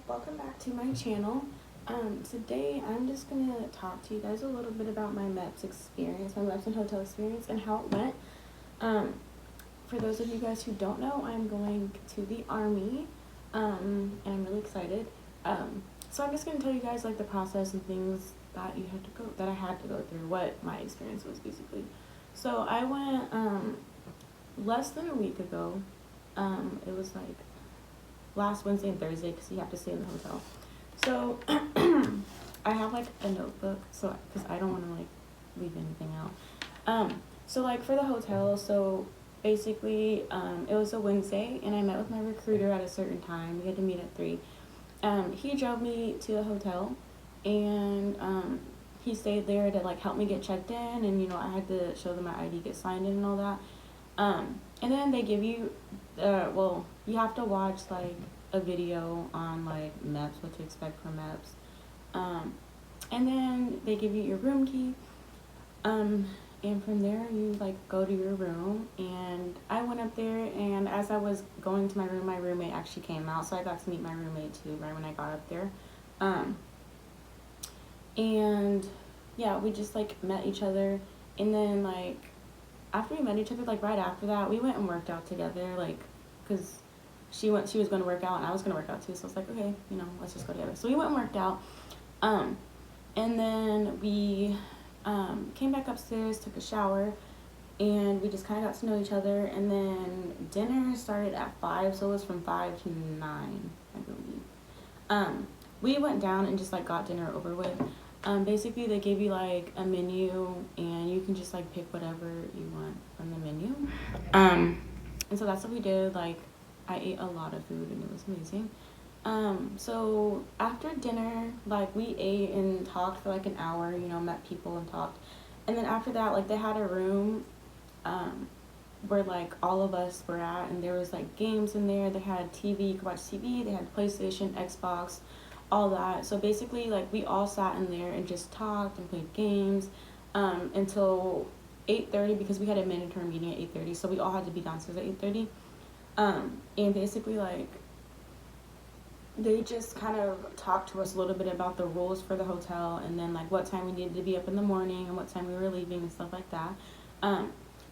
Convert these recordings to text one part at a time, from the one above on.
welcome back to my channel. Today I'm just gonna talk to you guys a little bit about my Meps experience, my Meps and hotel experience, and how it went. For those of you guys who don't know, I'm going to the Army, and I'm really excited. So I'm just gonna tell you guys like the process and things that I had to go through, what my experience was basically. So I went less than a week ago. It was like last Wednesday and Thursday because you have to stay in the hotel. So I have like a notebook, so because I don't want to like leave anything out. So like for the hotel, so basically it was a Wednesday and I met with my recruiter at a certain time. We had to meet at 3. He drove me to the hotel, and he stayed there to like help me get checked in, and I had to show them my ID, get signed in and all that. And then they give you, you have to watch like a video on like Meps, what to expect from Meps. And then they give you your room key. And from there you like go to your room, and I went up there, and as I was going to my room, my roommate actually came out, so I got to meet my roommate too right when I got up there. And yeah, we just like met each other, and then like after we met each other, like right after that, we went and worked out together, like, cause she was going to work out and I was going to work out too. So I was like, okay, let's just go together. So we went and worked out. And then we came back upstairs, took a shower, and we just kind of got to know each other. And then dinner started at 5, so it was from 5 to 9, I believe. We went down and just like got dinner over with. Basically they gave you like a menu, and you can just like pick whatever you want from the menu. And so that's what we did. Like I ate a lot of food and it was amazing. So after dinner, like we ate and talked for like an hour, met people and talked. And then after that, like they had a room where like all of us were at, and there was like games in there. They had TV, you could watch TV, they had PlayStation, Xbox, all that. So basically like we all sat in there and just talked and played games until 8:30, because we had a mandatory meeting at 8:30, so we all had to be downstairs at 8:30. And basically like they just kind of talked to us a little bit about the rules for the hotel, and then like what time we needed to be up in the morning and what time we were leaving and stuff like that.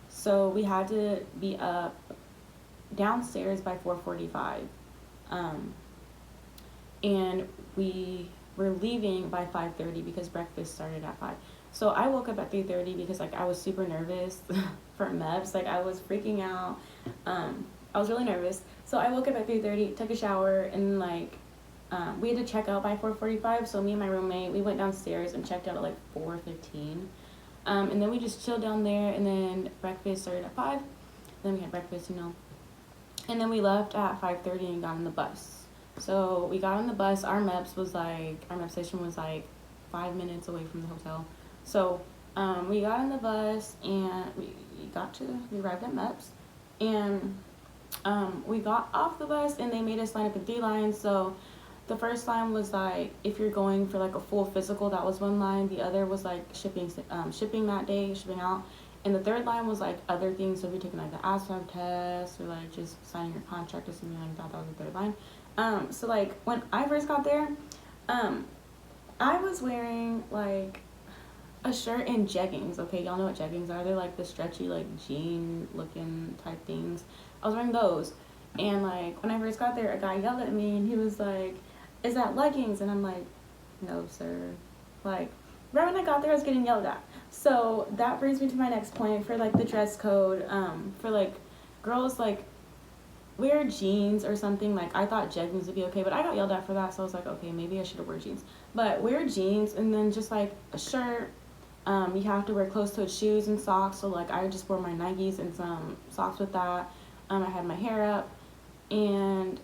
So we had to be up downstairs by 4:45. And we were leaving by 5:30 because breakfast started at 5. So I woke up at 3:30 because like I was super nervous for Meps. Like I was freaking out. I was really nervous. So I woke up at 3:30, took a shower, and like we had to check out by 4:45. So me and my roommate, we went downstairs and checked out at like 4:15. And then we just chilled down there, and then breakfast started at 5. Then we had breakfast, And then we left at 5:30 and got on the bus. So we got on the bus. Our Mep station was like 5 minutes away from the hotel. So we got on the bus, and we arrived at Meps, and we got off the bus, and they made us line up in 3 lines. So the first line was like if you're going for like a full physical, that was one line. The other was like shipping that day, shipping out. And the third line was like other things. So if you're taking like the ASVAB test or like just signing your contract or something like that, that was the third line. So like when I first got there, I was wearing like a shirt and jeggings. Okay, y'all know what jeggings are. They're like the stretchy like jean looking type things. I was wearing those, and like when I first got there, a guy yelled at me and he was like, "Is that leggings?" And I'm like, "No, sir." Like right when I got there, I was getting yelled at. So that brings me to my next point for like the dress code. For like girls, like wear jeans or something. Like I thought jeggings would be okay, but I got yelled at for that, so I was like, okay, maybe I should have worn jeans. But wear jeans, and then just like a shirt. You have to wear closed-toed shoes and socks. So like I just wore my Nikes and some socks with that. I had my hair up, and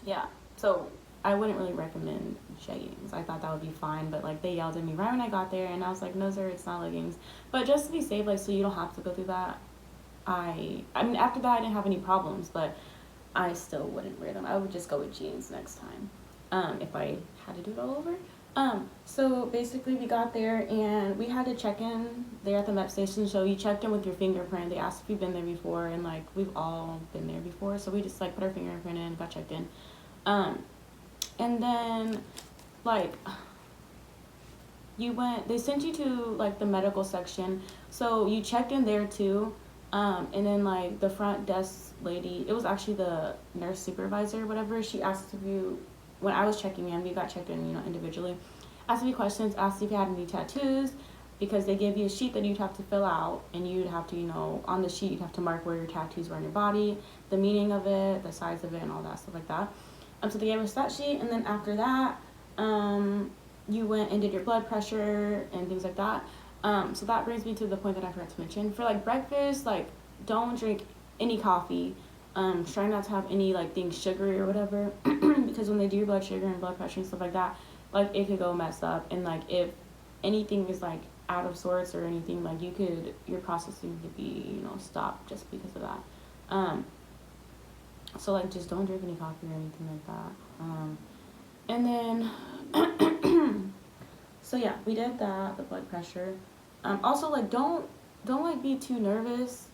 yeah. So I wouldn't really recommend jeggings. I thought that would be fine, but like they yelled at me right when I got there, and I was like, no sir, it's not leggings. But just to be safe, like so you don't have to go through that. I mean, after that, I didn't have any problems, but I still wouldn't wear them. I would just go with jeans next time, if I had to do it all over. So basically we got there, and we had to check in there at the Meps station, so you checked in with your fingerprint. They asked if you've been there before, and like we've all been there before, so we just like put our fingerprint in, got checked in. And then like they sent you to like the medical section, so you checked in there too. And then like the front desk lady, it was actually the nurse supervisor or whatever, she asked if you, when I was checking in, we got checked in, you know, individually, asked me questions, asked if you had any tattoos, because they gave you a sheet that you'd have to fill out, and you'd have to, you know, on the sheet you'd have to mark where your tattoos were on your body, the meaning of it, the size of it, and all that stuff like that. So they gave us that sheet, and then after that, you went and did your blood pressure and things like that. So that brings me to the point that I forgot to mention. For like breakfast, like don't drink any coffee. Try not to have any like things sugary or whatever, because when they do your blood sugar and blood pressure and stuff like that, like it could go messed up. And like if anything is like out of sorts or anything, like your processing could be, you know, stopped just because of that. So like just don't drink any coffee or anything like that. And then so yeah, we did that, the blood pressure. Also like don't like be too nervous.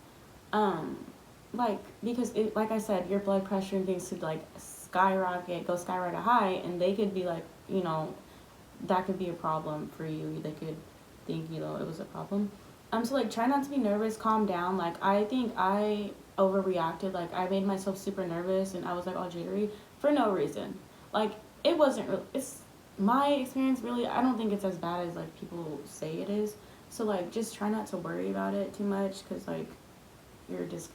Like because it, like I said, your blood pressure and things could like go skyrocket high, and they could be like, you know, that could be a problem for you. They could think, you know, it was a problem. So like try not to be nervous, calm down. Like I think I overreacted. Like I made myself super nervous and I was like all jittery for no reason. Like it wasn't real. It's my experience really. I don't think it's as bad as like people say it is. So like just try not to worry about it too much, because like you could just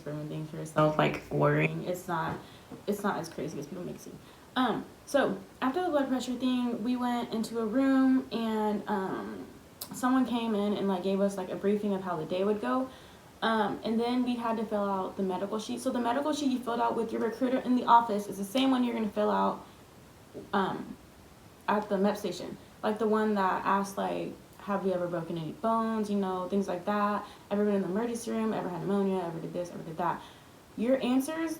ruin things for yourself, like worrying. It's not as crazy as people make it seem. So after the blood pressure thing, we went into a room, and someone came in and like gave us like a briefing of how the day would go. And then we had to fill out the medical sheet. So the medical sheet you filled out with your recruiter in the office is the same one you're gonna fill out at the Meps station. Like the one that asks like, have you ever broken any bones, you know, things like that. Ever been in the emergency room, ever had pneumonia, ever did this, ever did that. Your answers,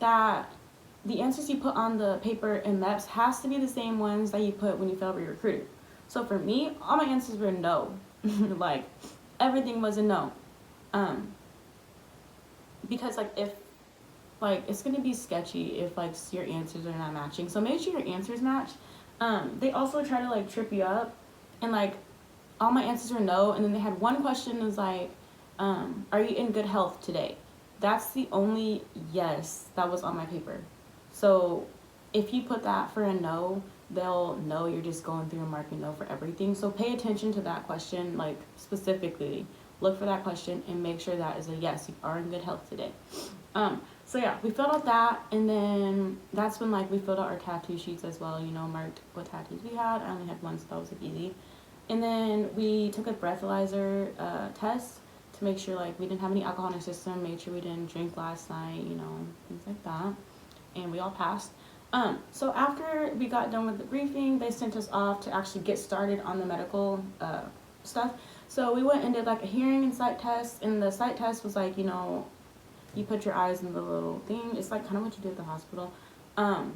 the answers you put on the paper in Meps has to be the same ones that you put when you fill out your recruiter. So for me, all my answers were no. Like everything was a no. Because like if like it's gonna be sketchy if like your answers are not matching. So make sure your answers match. They also try to like trip you up, and like all my answers were no, and then they had one question that was like, are you in good health today? That's the only yes that was on my paper. So if you put that for a no, they'll know you're just going through and marking no for everything. So pay attention to that question, like specifically. Look for that question and make sure that is a yes, you are in good health today. So yeah, we filled out that, and then that's when like we filled out our tattoo sheets as well, you know, marked what tattoos we had. I only had one, so that was like easy. And then we took a breathalyzer test to make sure like we didn't have any alcohol in our system, made sure we didn't drink last night, you know, things like that. And we all passed. So after we got done with the briefing, they sent us off to actually get started on the medical stuff. So we went and did like a hearing and sight test, and the sight test was like, you know, you put your eyes in the little thing. It's like kind of what you do at the hospital. And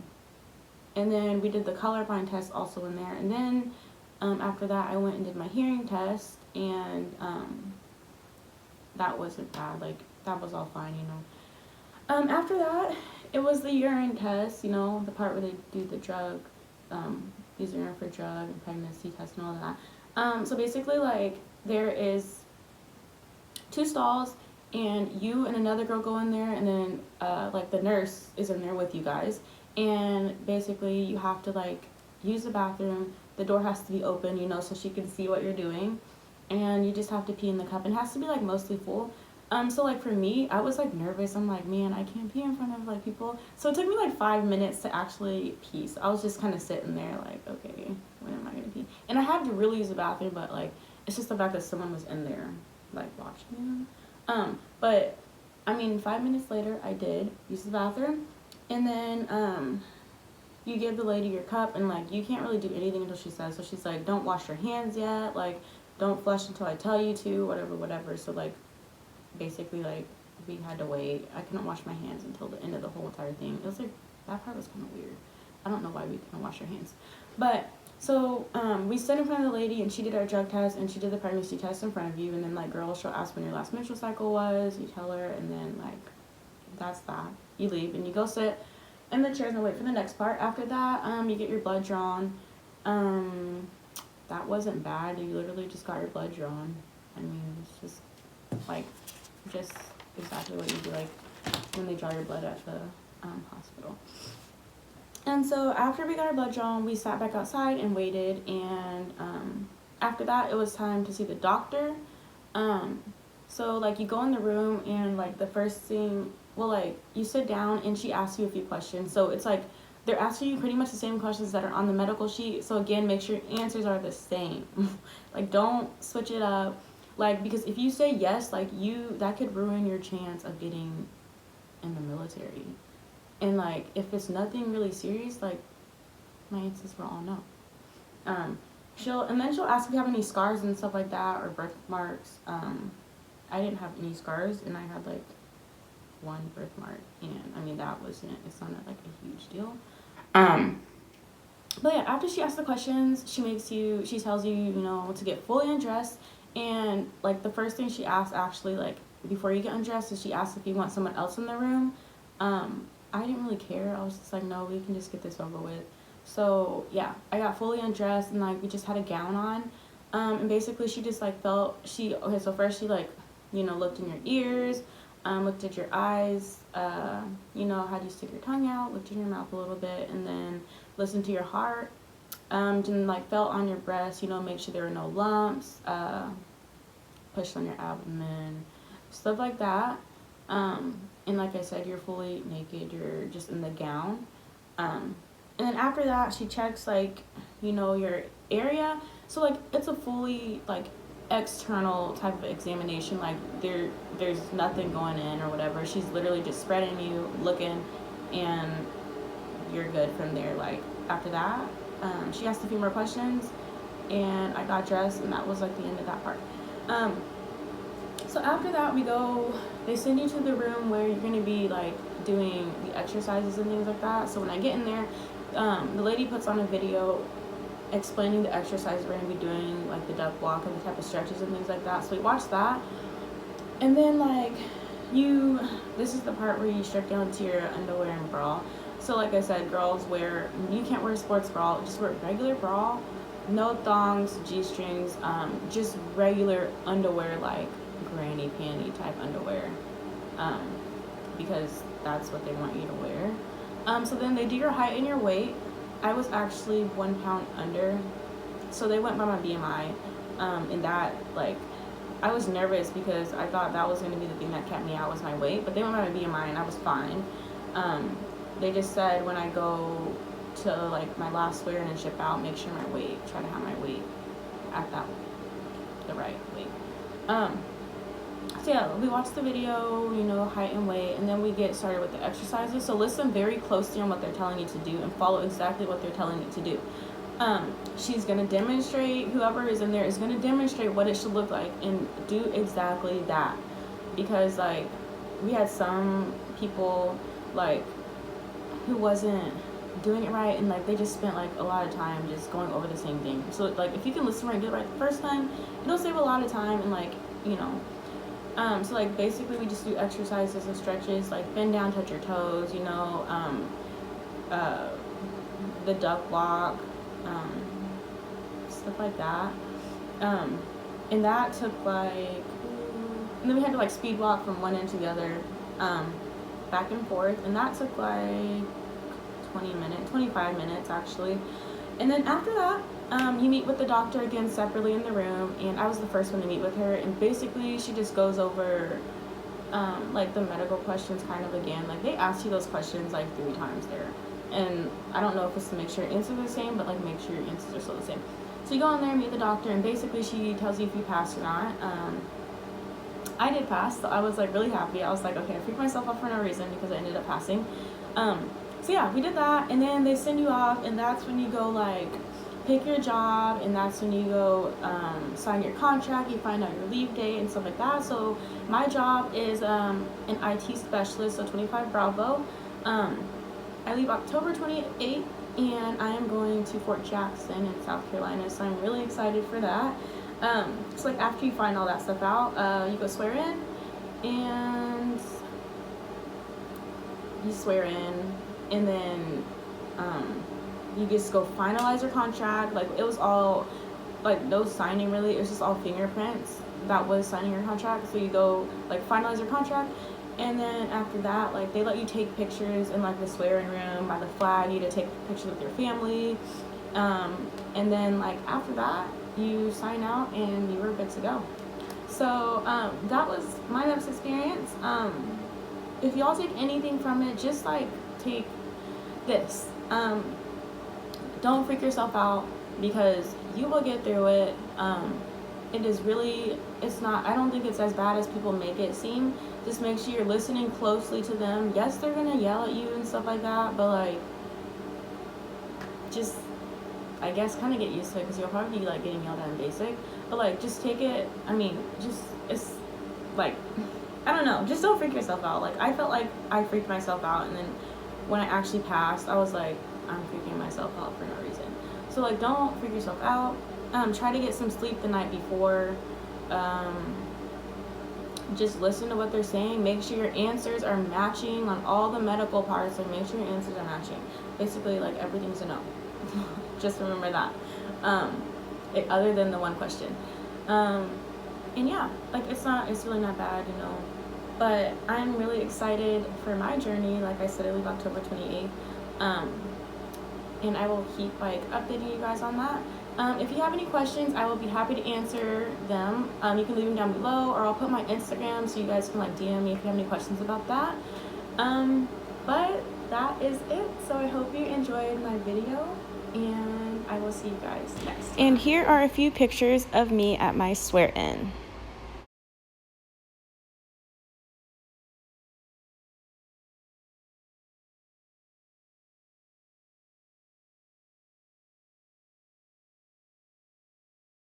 then we did the colorblind test also in there. And then after that, I went and did my hearing test, and that wasn't bad. Like that was all fine, you know. After that, it was the urine test, you know, the part where they do the drug, use urine for drug and pregnancy test and all that. So basically, like there is 2 stalls, and you and another girl go in there, and then like the nurse is in there with you guys, and basically you have to like use the bathroom. The door has to be open, you know, so she can see what you're doing, and you just have to pee in the cup. It has to be like mostly full. So like for me, I was like nervous. I'm like, man, I can't pee in front of like people. So it took me like 5 minutes to actually pee. So I was just kind of sitting there like, okay, when am I gonna pee? And I had to really use the bathroom, but like it's just the fact that someone was in there like watching me. But I mean, 5 minutes later, I did use the bathroom, and then you give the lady your cup, and like you can't really do anything until she says. So she's like, don't wash your hands yet, like don't flush until I tell you to, whatever. So like basically like we had to wait. I couldn't wash my hands until the end of the whole entire thing. It was like, that part was kind of weird. I don't know why we couldn't wash our hands. But So we stood in front of the lady, and she did our drug test, and she did the pregnancy test in front of you. And then, like, girl, she'll ask when your last menstrual cycle was. You tell her, and then, like, that's that. You leave, and you go sit in the chairs and wait for the next part. After that, you get your blood drawn. That wasn't bad. You literally just got your blood drawn. I mean, it's just exactly what you do, like, when they draw your blood at the hospital. And so after we got our blood drawn, we sat back outside and waited. And after that, it was time to see the doctor. So, like, you go in the room, and, like, the first thing, well, like, you sit down, and she asks you a few questions. So it's like they're asking you pretty much the same questions that are on the medical sheet. So again, make sure your answers are the same. Like, don't switch it up. Like, because if you say yes, like, that could ruin your chance of getting in the military. And, like, if it's nothing really serious, like, my answers were all no. She'll ask if you have any scars and stuff like that, or birthmarks. I didn't have any scars, and I had, like, one birthmark, and I mean, it's not like a huge deal. But yeah, after she asks the questions, she tells you, you know, to get fully undressed. And, like, the first thing she asks, actually, like, before you get undressed, is she asks if you want someone else in the room. I didn't really care. I was just like, no, we can just get this over with. So yeah, I got fully undressed, and, like, we just had a gown on. And basically she just, like, so first she, like, you know, looked in your ears, looked at your eyes, you know, had you stick your tongue out, looked in your mouth a little bit, and then listened to your heart, and, like, felt on your breast, you know, make sure there were no lumps, pushed on your abdomen, stuff like that. And like I said, you're fully naked, you're just in the gown. And then after that, she checks, like, you know, your area. So, like, it's a fully, like, external type of examination. Like, there's nothing going in or whatever. She's literally just spreading you, looking, and you're good from there. Like, after that, she asked a few more questions, and I got dressed, and that was, like, the end of that part. So after that, they send you to the room where you're going to be, like, doing the exercises and things like that. So when I get in there, the lady puts on a video explaining the exercises we're going to be doing, like the duck walk and the type of stretches and things like that. So we watch that. And then, like, this is the part where you strip down to your underwear and bra. So like I said, girls, you can't wear a sports bra, just wear regular bra, no thongs, G-strings, just regular underwear, like granny panty type underwear, because that's what they want you to wear. So then they do your height and your weight. I was actually 1 pound under, so they went by my BMI, and that, like, I was nervous because I thought that was going to be the thing that kept me out, was my weight, but they went by my BMI and I was fine. They just said when I go to, like, my last wear in and ship out, make sure try to have my weight at the right weight. So yeah, we watched the video, you know, height and weight, and then we get started with the exercises. So listen very closely on what they're telling you to do and follow exactly what they're telling you to do. She's going to demonstrate, whoever is in there is going to demonstrate what it should look like, and do exactly that. Because, like, we had some people, like, who wasn't doing it right, and, like, they just spent, like, a lot of time just going over the same thing. So, like, if you can listen right and get it right the first time, it'll save a lot of time, and, like, you know. So, like, basically we just do exercises and stretches, like bend down, touch your toes, you know, the duck walk, stuff like that. And that took, like, and then we had to, like, speed walk from one end to the other, back and forth, and that took, like, 25 minutes actually. And then after that, you meet with the doctor again separately in the room, and I was the first one to meet with her, and basically she just goes over, like, the medical questions kind of again. Like, they ask you those questions, like, 3 times there, and I don't know if it's to make sure your answers are the same, but, like, make sure your answers are still the same. So you go in there, meet the doctor, and basically she tells you if you passed or not. I did pass, so I was, like, really happy. I was like, okay, I freaked myself out for no reason because I ended up passing. So yeah, we did that, and then they send you off, and that's when you go, like, pick your job, and that's when you go sign your contract, you find out your leave date and stuff like that. So my job is an IT specialist, so 25 Bravo. I leave October 28th, and I am going to Fort Jackson in South Carolina, so I'm really excited for that. So like after you find all that stuff out, you go swear in, and you swear in, and then you just go finalize your contract. Like it was all like no signing really, it was just all fingerprints that was signing your contract. So you go like finalize your contract, and then after that, like they let you take pictures in like the swearing room by the flag. You need to take pictures with your family, and then like after that you sign out and you were good to go. So that was my Meps experience. If y'all take anything from it, just like take this. Don't freak yourself out, because you will get through it. It is really, it's not, I don't think it's as bad as people make it seem. Just make sure you're listening closely to them. Yes, they're gonna yell at you and stuff like that, but like, just, I guess, kind of get used to it, because you'll probably be like getting yelled at in basic. But like, just take it, I mean, just, it's like, I don't know, just don't freak yourself out. Like, I felt like I freaked myself out, and then when I actually passed, I was like, I'm freaking myself out for no reason. So like, don't freak yourself out. Try to get some sleep the night before. Just listen to what they're saying. Make sure your answers are matching on all the medical parts. Like, make sure your answers are matching. Basically, like, everything's a no. Just remember that. Other than the one question. And yeah, like, it's really not bad, you know. But I'm really excited for my journey. Like I said, I leave October 28th. And I will keep like updating you guys on that. If you have any questions, I will be happy to answer them. You can leave them down below, or I'll put my Instagram so you guys can like DM me if you have any questions about that. But that is it. So I hope you enjoyed my video, and I will see you guys next time. And here are a few pictures of me at my swear-in.